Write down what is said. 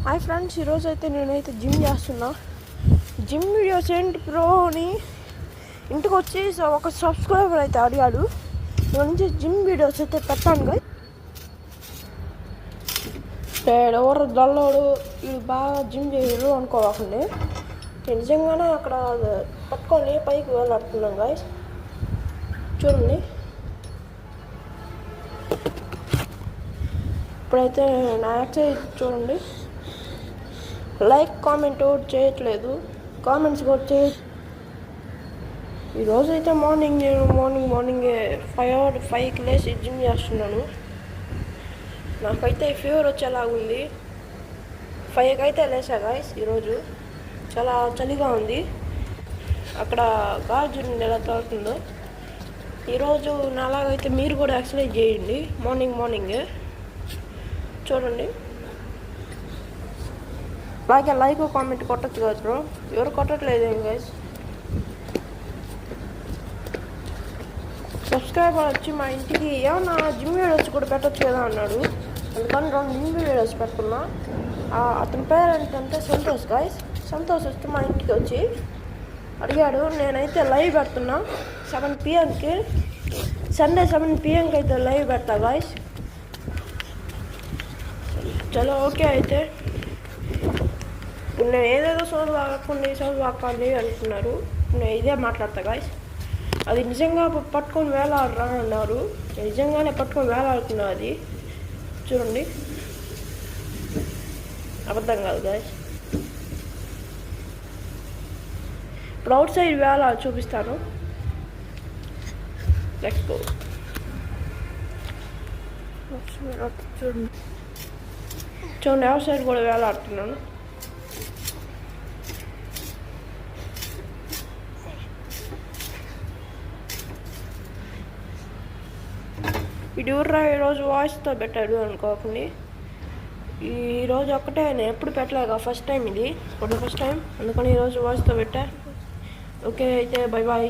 Hi friends, ఈరోజు అయితే నేనైతే జిమ్ చేస్తున్నా. జిమ్ వీడియోస్ ఏంటి బ్రో అని ఇంటికి వచ్చి ఒక సబ్స్క్రైబర్ అయితే అడిగాడు. నేను నుంచి జిమ్ వీడియోస్ అయితే పెట్టాను కదా. ఎవరు దల్లోడు వీళ్ళు బాగా జిమ్ చేయరు అనుకోవాకండి. నిజంగానే అక్కడ పట్టుకొని పైకి వెళ్ళాడుతున్నాం గాయస్. చూడండి, ఇప్పుడైతే నా ఎక్సర్సైజ్ చూడండి. లైక్ కామెంట్ కూడా చేయట్లేదు, కామెంట్స్ కూడా ఈరోజు అయితే మార్నింగ్ 5కి లేచి జిమ్ చేస్తున్నాను. నాకైతే ఫీవర్ వచ్చేలాగుంది. 5కి అయితే లేచా గాయస్. ఈరోజు చాలా చలిగా ఉంది. అక్కడ గాలి చూడండి ఎలా తోలుతుందో. ఈరోజు నాలాగైతే మీరు కూడా ఎక్సర్సైజ్ చేయండి మార్నింగే. చూడండి, అలాగే లైక్ కామెంట్ కొట్టచ్చు కదా బ్రో. ఎవరు కొట్టట్లేదు ఏం గైస్. సబ్స్క్రైబర్ వచ్చి మా ఇంటికి ఏమన్నా జిమ్ వీడియోస్ కూడా పెట్టచ్చు కదా అన్నాడు. అందుకని 2 జిమ్ వీడియోస్ పెట్టుకున్నా. అతని పేరు ఏంటంటే సంతోష్ గైస్. సంతోష్ వచ్చి మా ఇంటికి వచ్చి అడిగాడు. నేనైతే లైవ్ పెడుతున్నా 7 PM సండే 7 PM అయితే లైవ్ పెడతా గాయస్. చలో ఓకే. అయితే ఇప్పుడు నేను ఏదేదో సోదు వాక్కండి అంటున్నారు. నేను ఇదే మాట్లాడతా గాయస్. అది నిజంగా పట్టుకొని వేలాడరా అన్నారు. నిజంగానే పట్టుకొని వేలాడుతున్నా. అది చూడండి, అబద్ధం కాదు గాయస్. ఇప్పుడు అవుట్ సైడ్ వేలాడు చూపిస్తాను. Let's go. చూడండి, అవుట్ సైడ్ కూడా వేలాడుతున్నాను. ఇడుర్రా ఈరోజు వాయిస్తో పెట్టాడు అనుకోకండి. ఈరోజు ఒక్కటే, నేను ఎప్పుడు పెట్టలేక ఫస్ట్ టైం ఇది. ఫస్ట్ టైం అందుకని ఈరోజు వాయిస్తో పెట్టా. ఓకే అయితే బై బాయ్.